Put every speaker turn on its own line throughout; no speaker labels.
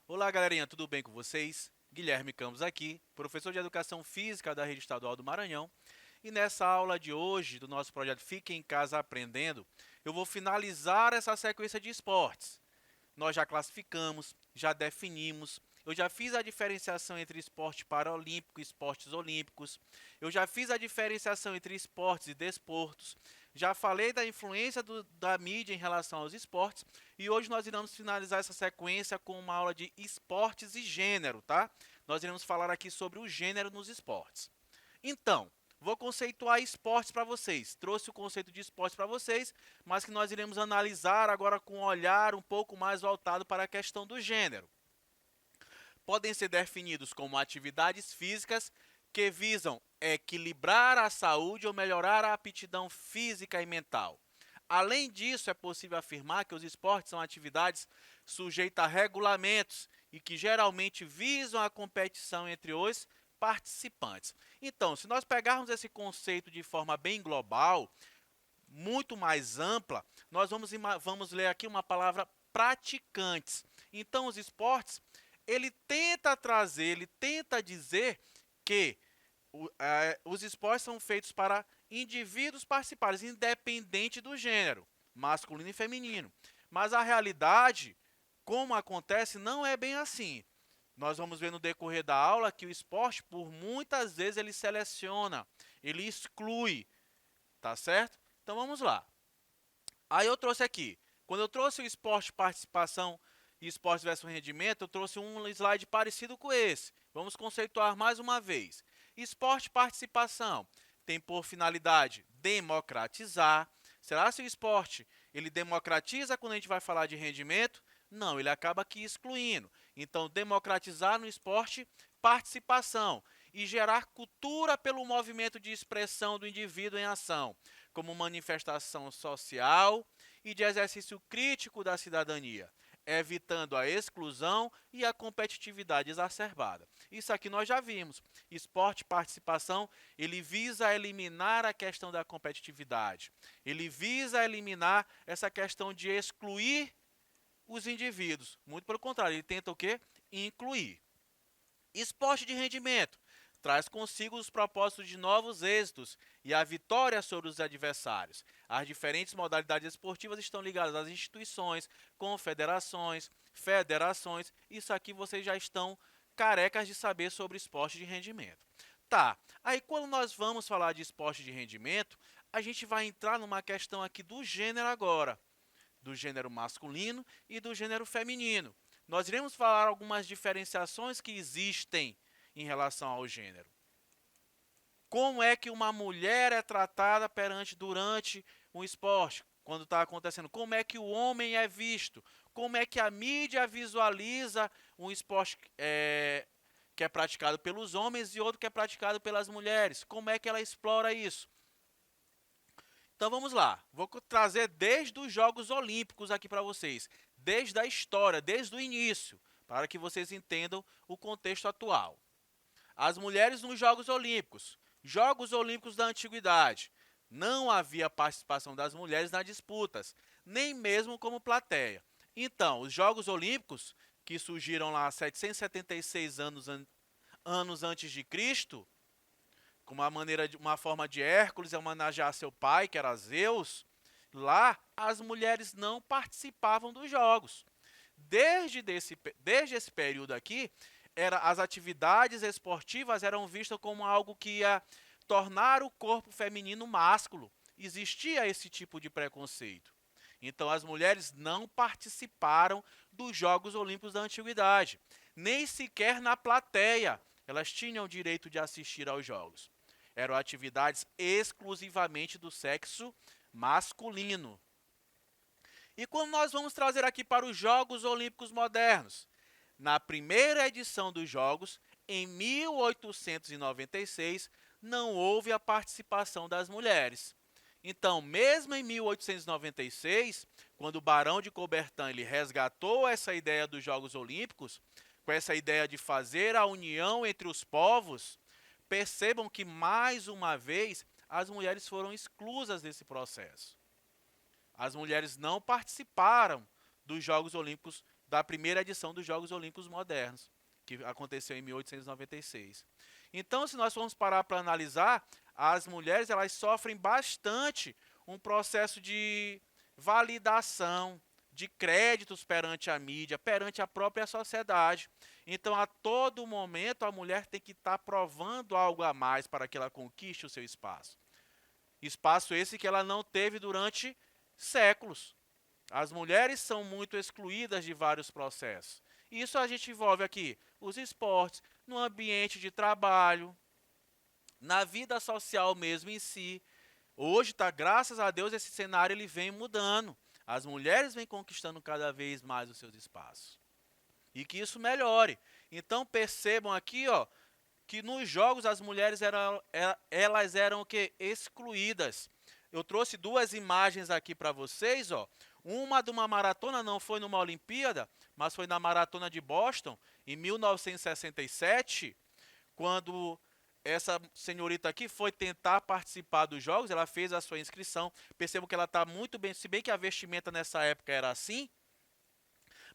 Olá, galerinha, tudo bem com vocês? Guilherme Campos aqui, professor de Educação Física da Rede Estadual do Maranhão. E nessa aula de hoje, do nosso projeto Fique em Casa Aprendendo, eu vou finalizar essa sequência de esportes. Nós já classificamos, já definimos, eu já fiz a diferenciação entre esporte paralímpico e esportes olímpicos, eu já fiz a diferenciação entre esportes e desportos, já falei da influência da mídia em relação aos esportes e hoje nós iremos finalizar essa sequência com uma aula de esportes e gênero, tá? Nós iremos falar aqui sobre o gênero nos esportes. Então, vou conceituar esportes para vocês. Trouxe o conceito de esportes para vocês, mas que nós iremos analisar agora com um olhar um pouco mais voltado para a questão do gênero. Podem ser definidos como atividades físicas que visam equilibrar a saúde ou melhorar a aptidão física e mental. Além disso, é possível afirmar que os esportes são atividades sujeitas a regulamentos e que geralmente visam a competição entre os participantes. Então, se nós pegarmos esse conceito de forma bem global, muito mais ampla, nós vamos ler aqui uma palavra praticantes. Então, os esportes, ele tenta dizer que os esportes são feitos para indivíduos participarem, independente do gênero, masculino e feminino. Mas a realidade, como acontece, não é bem assim. Nós vamos ver no decorrer da aula que o esporte, por muitas vezes, ele seleciona, ele exclui, tá certo? Então vamos lá. Aí eu trouxe aqui, quando eu trouxe o esporte participação e esporte versus rendimento, eu trouxe um slide parecido com esse. Vamos conceituar mais uma vez. Esporte participação tem por finalidade democratizar. Será que o esporte ele democratiza quando a gente vai falar de rendimento? Não, ele acaba aqui excluindo. Então, democratizar no esporte, participação e gerar cultura pelo movimento de expressão do indivíduo em ação, como manifestação social e de exercício crítico da cidadania, evitando a exclusão e a competitividade exacerbada. Isso aqui nós já vimos. Esporte participação, ele visa eliminar a questão da competitividade. Ele visa eliminar essa questão de excluir os indivíduos. Muito pelo contrário, ele tenta o quê? Incluir. Esporte de rendimento traz consigo os propósitos de novos êxitos e a vitória sobre os adversários. As diferentes modalidades esportivas estão ligadas às instituições, confederações, federações. Isso aqui vocês já estão carecas de saber sobre esporte de rendimento. Tá, aí quando nós vamos falar de esporte de rendimento, a gente vai entrar numa questão aqui do gênero agora, do gênero masculino e do gênero feminino. Nós iremos falar algumas diferenciações que existem em relação ao gênero. Como é que uma mulher é tratada durante um esporte, quando está acontecendo? Como é que o homem é visto? Como é que a mídia visualiza um esporte que é praticado pelos homens e outro que é praticado pelas mulheres? Como é que ela explora isso? Então vamos lá, vou trazer desde os Jogos Olímpicos aqui para vocês, desde a história, desde o início, para que vocês entendam o contexto atual. As mulheres nos Jogos Olímpicos da Antiguidade. Não havia participação das mulheres nas disputas, nem mesmo como plateia. Então, os Jogos Olímpicos, que surgiram lá 776 anos antes de Cristo, com uma forma de Hércules homenagear seu pai, que era Zeus, lá as mulheres não participavam dos jogos. Desde esse período aqui, as atividades esportivas eram vistas como algo que ia tornar o corpo feminino másculo. Existia esse tipo de preconceito. Então, as mulheres não participaram dos Jogos Olímpicos da Antiguidade. Nem sequer na plateia elas tinham o direito de assistir aos Jogos. Eram atividades exclusivamente do sexo masculino. E quando nós vamos trazer aqui para os Jogos Olímpicos modernos, na primeira edição dos Jogos, em 1896, não houve a participação das mulheres. Então, mesmo em 1896, quando o Barão de Coubertin ele resgatou essa ideia dos Jogos Olímpicos, com essa ideia de fazer a união entre os povos, percebam que, mais uma vez, as mulheres foram exclusas desse processo. As mulheres não participaram dos Jogos Olímpicos, da primeira edição dos Jogos Olímpicos modernos, que aconteceu em 1896. Então, se nós formos parar para analisar, as mulheres elas sofrem bastante um processo de validação, de créditos perante a mídia, perante a própria sociedade. Então, a todo momento, a mulher tem que estar provando algo a mais para que ela conquiste o seu espaço. Espaço esse que ela não teve durante séculos. As mulheres são muito excluídas de vários processos. Isso a gente envolve aqui os esportes, no ambiente de trabalho, na vida social mesmo em si. Hoje, graças a Deus, esse cenário ele vem mudando. As mulheres vêm conquistando cada vez mais os seus espaços. E que isso melhore. Então percebam aqui, ó, que nos jogos as mulheres elas eram o quê? Excluídas. Eu trouxe duas imagens aqui para vocês, ó. Uma de uma maratona, não foi numa Olimpíada, mas foi na maratona de Boston, em 1967, quando essa senhorita aqui foi tentar participar dos jogos, ela fez a sua inscrição. Percebo que ela está muito bem, se bem que a vestimenta nessa época era assim,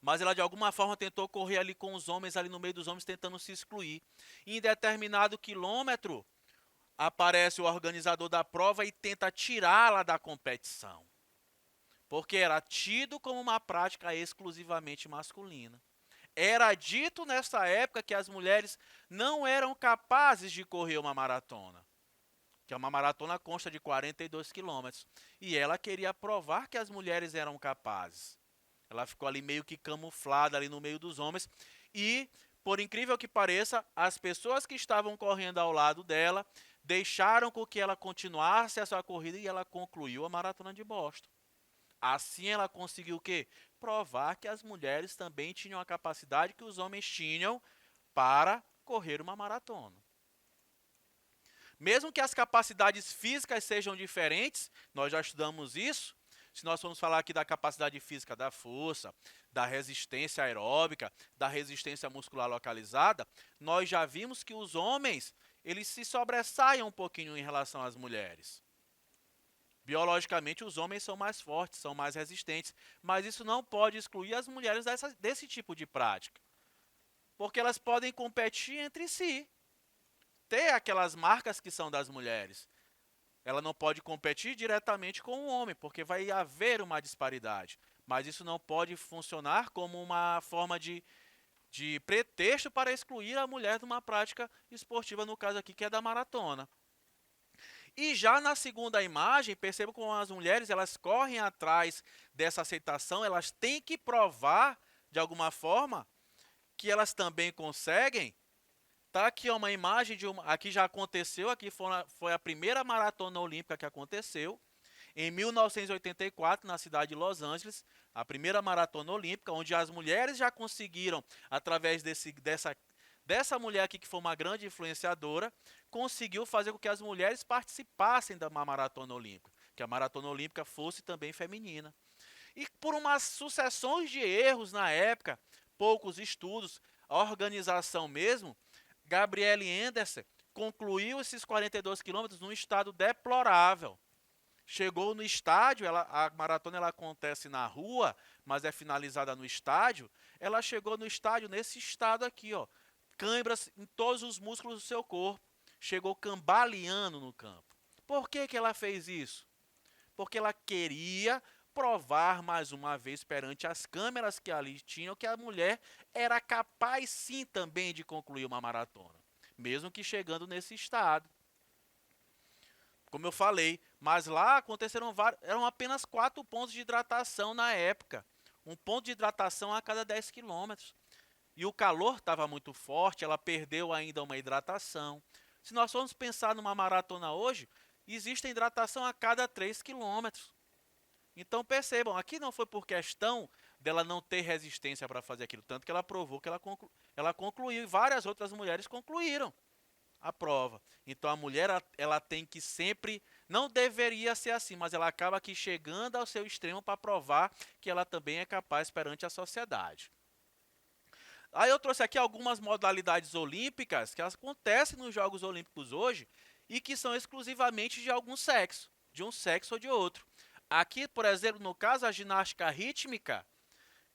mas ela de alguma forma tentou correr ali com os homens, ali no meio dos homens, tentando se excluir. Em determinado quilômetro, aparece o organizador da prova e tenta tirá-la da competição, porque era tido como uma prática exclusivamente masculina. Era dito nessa época que as mulheres não eram capazes de correr uma maratona, que uma maratona consta de 42 quilômetros, e ela queria provar que as mulheres eram capazes. Ela ficou ali meio que camuflada ali no meio dos homens e, por incrível que pareça, as pessoas que estavam correndo ao lado dela deixaram com que ela continuasse a sua corrida e ela concluiu a maratona de Boston. Assim ela conseguiu o quê? Provar que as mulheres também tinham a capacidade que os homens tinham para correr uma maratona. Mesmo que as capacidades físicas sejam diferentes, nós já estudamos isso. Se nós formos falar aqui da capacidade física da força, da resistência aeróbica, da resistência muscular localizada, nós já vimos que os homens, eles se sobressaem um pouquinho em relação às mulheres. Biologicamente, os homens são mais fortes, são mais resistentes, mas isso não pode excluir as mulheres desse tipo de prática, porque elas podem competir entre si, ter aquelas marcas que são das mulheres. Ela não pode competir diretamente com o homem, porque vai haver uma disparidade, mas isso não pode funcionar como uma forma de pretexto para excluir a mulher de uma prática esportiva, no caso aqui que é da maratona. E já na segunda imagem, percebo como as mulheres elas correm atrás dessa aceitação, elas têm que provar, de alguma forma, que elas também conseguem. Tá aqui uma imagem de uma, aqui já aconteceu, aqui foi a primeira maratona olímpica que aconteceu, em 1984, na cidade de Los Angeles, a primeira maratona olímpica, onde as mulheres já conseguiram, através dessa mulher aqui, que foi uma grande influenciadora, conseguiu fazer com que as mulheres participassem da maratona olímpica, que a maratona olímpica fosse também feminina. E por umas sucessões de erros na época, poucos estudos, a organização mesmo, Gabrielle Anderson concluiu esses 42 quilômetros num estado deplorável. Chegou no estádio, a maratona ela acontece na rua, mas é finalizada no estádio. Ela chegou no estádio nesse estado aqui, ó, câimbras em todos os músculos do seu corpo. Chegou cambaleando no campo. Por que ela fez isso? Porque ela queria provar mais uma vez perante as câmeras que ali tinham que a mulher era capaz sim também de concluir uma maratona, mesmo que chegando nesse estado. Como eu falei, mas lá aconteceram eram apenas 4 pontos de hidratação na época. Um ponto de hidratação a cada 10 quilômetros. E o calor estava muito forte, ela perdeu ainda uma hidratação. Se nós formos pensar numa maratona hoje, existe hidratação a cada 3 quilômetros. Então percebam, aqui não foi por questão dela não ter resistência para fazer aquilo, tanto que ela provou que ela concluiu e várias outras mulheres concluíram a prova. Então a mulher ela tem que sempre, não deveria ser assim, mas ela acaba aqui chegando ao seu extremo para provar que ela também é capaz perante a sociedade. Aí eu trouxe aqui algumas modalidades olímpicas que acontecem nos Jogos Olímpicos hoje e que são exclusivamente de algum sexo, de um sexo ou de outro. Aqui, por exemplo, no caso, a ginástica rítmica,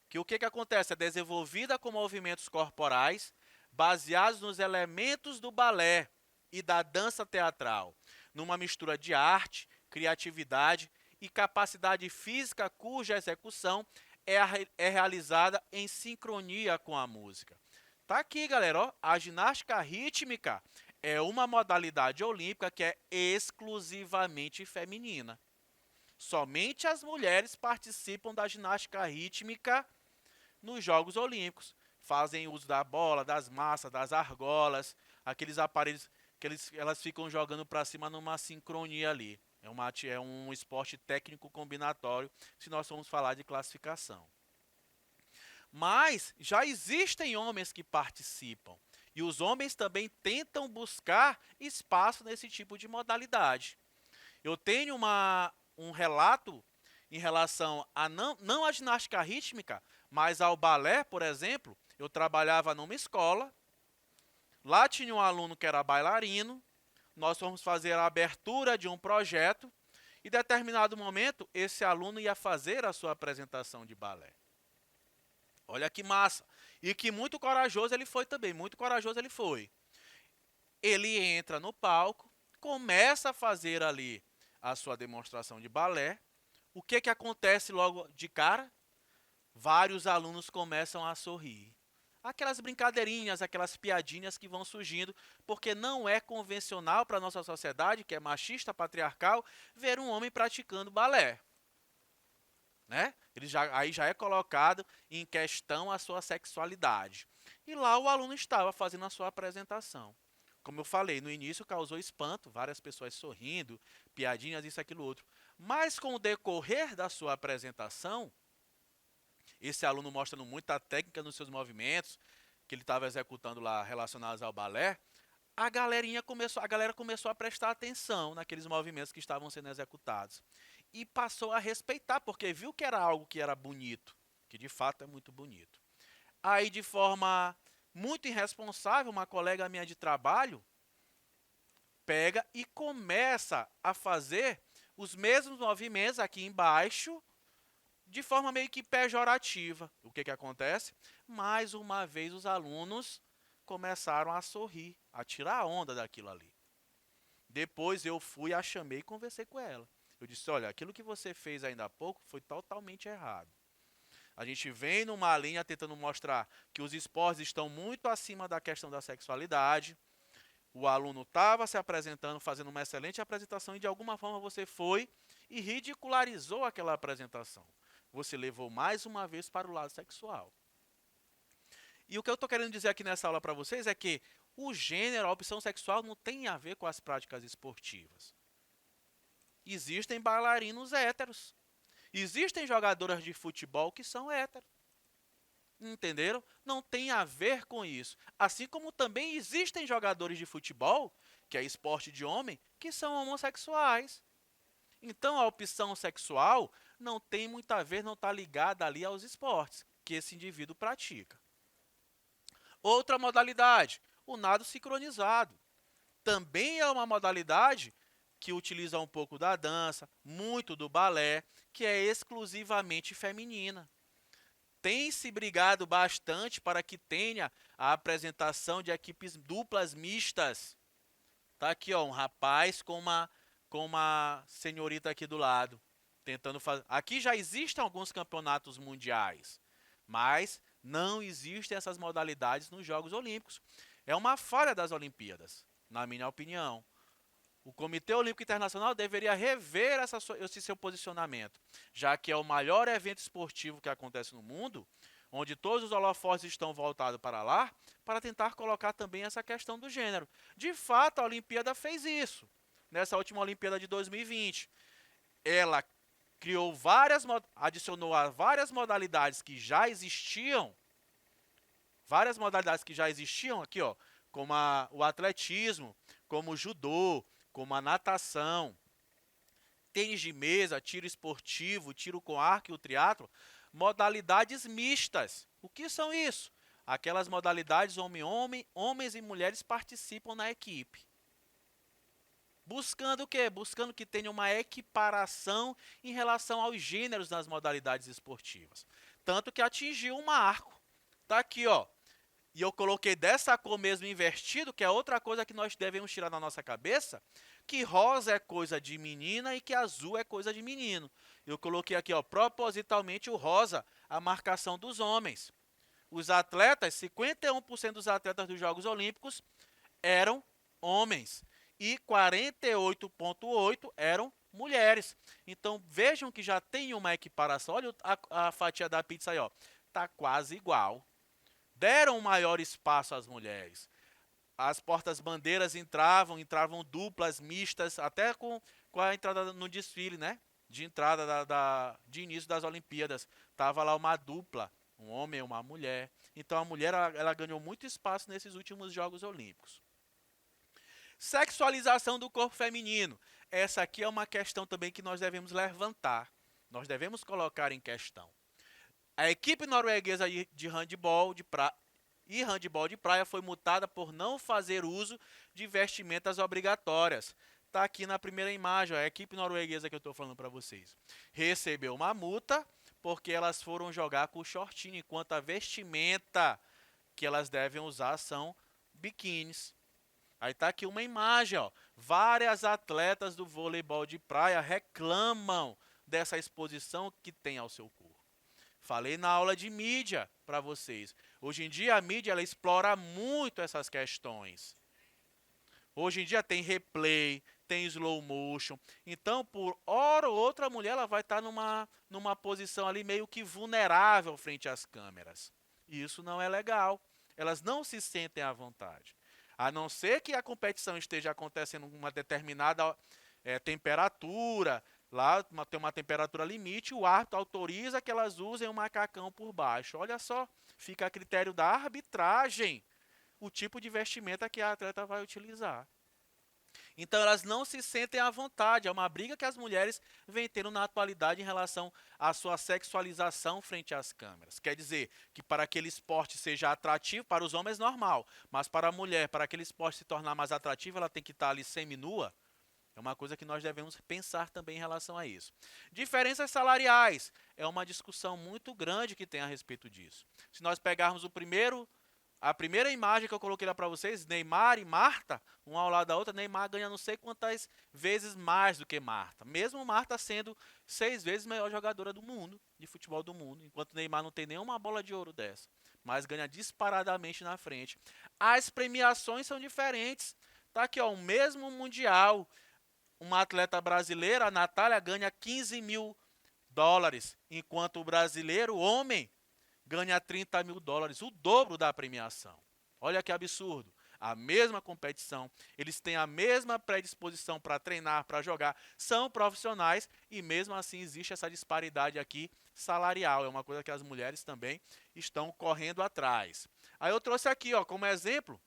que o que acontece? É desenvolvida com movimentos corporais baseados nos elementos do balé e da dança teatral, numa mistura de arte, criatividade e capacidade física cuja execução é realizada em sincronia com a música. Tá aqui, galera, ó, a ginástica rítmica é uma modalidade olímpica que é exclusivamente feminina. Somente as mulheres participam da ginástica rítmica nos Jogos Olímpicos. Fazem uso da bola, das massas, das argolas, aqueles aparelhos que elas ficam jogando para cima numa sincronia ali. É um esporte técnico combinatório, se nós formos falar de classificação. Mas já existem homens que participam. E os homens também tentam buscar espaço nesse tipo de modalidade. Eu tenho um relato em relação a não a ginástica rítmica, mas ao balé, por exemplo. Eu trabalhava numa escola, lá tinha um aluno que era bailarino, nós fomos fazer a abertura de um projeto, e em determinado momento, esse aluno ia fazer a sua apresentação de balé. Olha que massa! E que muito corajoso ele foi também, muito corajoso ele foi. Ele entra no palco, começa a fazer ali a sua demonstração de balé. O que acontece logo de cara? Vários alunos começam a sorrir. Aquelas brincadeirinhas, aquelas piadinhas que vão surgindo, porque não é convencional para a nossa sociedade, que é machista, patriarcal, ver um homem praticando balé. Né? Aí já é colocado em questão a sua sexualidade. E lá o aluno estava fazendo a sua apresentação. Como eu falei, no início causou espanto, várias pessoas sorrindo, piadinhas, isso, aquilo, outro. Mas com o decorrer da sua apresentação, esse aluno mostrando muita técnica nos seus movimentos, que ele estava executando lá relacionados ao balé, a galera começou a prestar atenção naqueles movimentos que estavam sendo executados. E passou a respeitar, porque viu que era algo que era bonito, que de fato é muito bonito. Aí, de forma muito irresponsável, uma colega minha de trabalho pega e começa a fazer os mesmos movimentos aqui embaixo, de forma meio que pejorativa. O que acontece? Mais uma vez os alunos começaram a sorrir, a tirar a onda daquilo ali. Depois eu fui, a chamei e conversei com ela. Eu disse, olha, aquilo que você fez ainda há pouco foi totalmente errado. A gente vem numa linha tentando mostrar que os esportes estão muito acima da questão da sexualidade. O aluno estava se apresentando, fazendo uma excelente apresentação e de alguma forma você foi e ridicularizou aquela apresentação. Você levou mais uma vez para o lado sexual. E o que eu estou querendo dizer aqui nessa aula para vocês é que o gênero, a opção sexual não tem a ver com as práticas esportivas. Existem bailarinos héteros. Existem jogadoras de futebol que são héteros. Entenderam? Não tem a ver com isso. Assim como também existem jogadores de futebol, que é esporte de homem, que são homossexuais. Então a opção sexual não tem muito a ver, não está ligada ali aos esportes que esse indivíduo pratica. Outra modalidade, o nado sincronizado. Também é uma modalidade que utiliza um pouco da dança, muito do balé, que é exclusivamente feminina. Tem se brigado bastante para que tenha a apresentação de equipes duplas mistas. Tá aqui, ó, um rapaz com uma senhorita aqui do lado, tentando fazer. Aqui já existem alguns campeonatos mundiais, mas não existem essas modalidades nos Jogos Olímpicos. É uma falha das Olimpíadas, na minha opinião. O Comitê Olímpico Internacional deveria rever esse seu posicionamento, já que é o maior evento esportivo que acontece no mundo, onde todos os holofotes estão voltados para lá, para tentar colocar também essa questão do gênero. De fato, a Olimpíada fez isso, nessa última Olimpíada de 2020. Ela adicionou a várias modalidades que já existiam, aqui, ó, como o atletismo, como o judô, como a natação, tênis de mesa, tiro esportivo, tiro com arco e o triatlo, modalidades mistas. O que são isso? Aquelas modalidades homens e mulheres participam na equipe. Buscando o quê? Buscando que tenha uma equiparação em relação aos gêneros nas modalidades esportivas. Tanto que atingiu um marco. Tá aqui, ó. E eu coloquei dessa cor mesmo invertido, que é outra coisa que nós devemos tirar da nossa cabeça, que rosa é coisa de menina e que azul é coisa de menino. Eu coloquei aqui, ó, propositalmente o rosa, a marcação dos homens. Os atletas, 51% dos atletas dos Jogos Olímpicos eram homens e 48,8% eram mulheres. Então vejam que já tem uma equiparação. Olha a fatia da pizza aí, ó. Tá quase igual. Deram maior espaço às mulheres. As portas-bandeiras entravam duplas, mistas, até com a entrada no desfile, né? De entrada de início das Olimpíadas. Tava lá uma dupla, um homem e uma mulher. Então a mulher ela ganhou muito espaço nesses últimos Jogos Olímpicos. Sexualização do corpo feminino. Essa aqui é uma questão também que nós devemos levantar. Nós devemos colocar em questão. A equipe norueguesa de handebol de praia foi multada por não fazer uso de vestimentas obrigatórias. Está aqui na primeira imagem, ó, a equipe norueguesa que eu estou falando para vocês. Recebeu uma multa porque elas foram jogar com o shortinho, enquanto a vestimenta que elas devem usar são biquínis. Aí está aqui uma imagem, ó. Várias atletas do voleibol de praia reclamam dessa exposição que tem ao seu corpo. Falei na aula de mídia para vocês. Hoje em dia a mídia ela explora muito essas questões. Hoje em dia tem replay, tem slow motion. Então, por hora ou outra, a mulher ela vai estar numa posição ali meio que vulnerável frente às câmeras. E isso não é legal. Elas não se sentem à vontade. A não ser que a competição esteja acontecendo com uma determinada temperatura, lá tem uma temperatura limite, o árbitro autoriza que elas usem um macacão por baixo. Olha só, fica a critério da arbitragem o tipo de vestimenta que a atleta vai utilizar. Então elas não se sentem à vontade, é uma briga que as mulheres vêm tendo na atualidade em relação à sua sexualização frente às câmeras. Quer dizer que para aquele esporte seja atrativo, para os homens normal, mas para a mulher, para aquele esporte se tornar mais atrativo, ela tem que estar ali seminua. É uma coisa que nós devemos pensar também em relação a isso. Diferenças salariais. É uma discussão muito grande que tem a respeito disso. Se nós pegarmos a primeira imagem que eu coloquei lá para vocês, Neymar e Marta, uma ao lado da outra, Neymar ganha não sei quantas vezes mais do que Marta. Mesmo Marta sendo 6 vezes a melhor jogadora do mundo, de futebol do mundo, enquanto Neymar não tem nenhuma bola de ouro dessa, mas ganha disparadamente na frente. As premiações são diferentes. Tá aqui, ó, o mesmo Mundial. Uma atleta brasileira, a Natália, ganha 15 mil dólares, enquanto o brasileiro, o homem, ganha 30 mil dólares, o dobro da premiação. Olha que absurdo. A mesma competição, eles têm a mesma predisposição para treinar, para jogar, são profissionais e mesmo assim existe essa disparidade aqui salarial. É uma coisa que as mulheres também estão correndo atrás. Aí eu trouxe aqui, ó, como exemplo,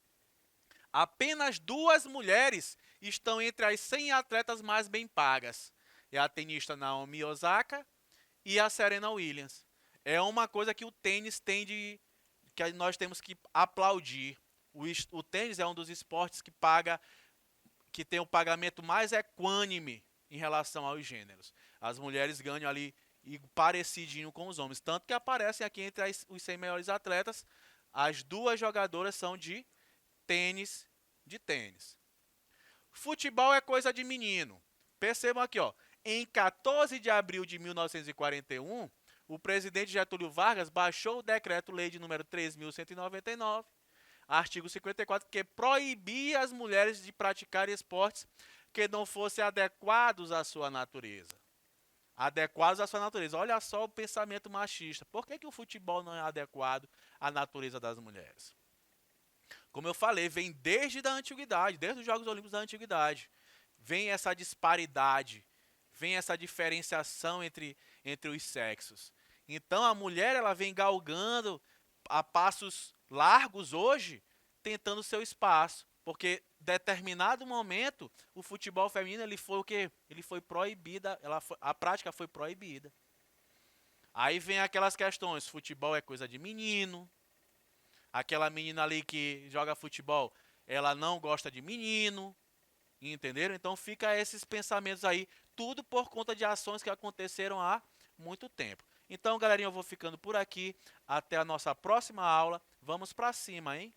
apenas 2 mulheres estão entre as 100 atletas mais bem pagas. É a tenista Naomi Osaka e a Serena Williams. É uma coisa que o tênis tem que nós temos que aplaudir. O tênis é um dos esportes que tem o pagamento mais equânime em relação aos gêneros. As mulheres ganham ali parecidinho com os homens. Tanto que aparecem aqui entre os 100 melhores atletas, as 2 jogadoras são de tênis. Futebol é coisa de menino. Percebam aqui, ó. Em 14 de abril de 1941, o presidente Getúlio Vargas baixou o decreto-lei de número 3.199, artigo 54, que proibia as mulheres de praticar esportes que não fossem adequados à sua natureza. Adequados à sua natureza. Olha só o pensamento machista. Por que o futebol não é adequado à natureza das mulheres? Como eu falei, vem desde a antiguidade, desde os Jogos Olímpicos da antiguidade. Vem essa disparidade, vem essa diferenciação entre os sexos. Então a mulher ela vem galgando a passos largos hoje, tentando seu espaço, porque em determinado momento o futebol feminino ele foi o quê? Ele foi proibida, a prática foi proibida. Aí vem aquelas questões, futebol é coisa de menino. aquela menina ali que joga futebol, ela não gosta de menino, entenderam? Então fica esses pensamentos aí, tudo por conta de ações que aconteceram há muito tempo. Então, galerinha, eu vou ficando por aqui. Até a nossa próxima aula. Vamos pra cima, hein?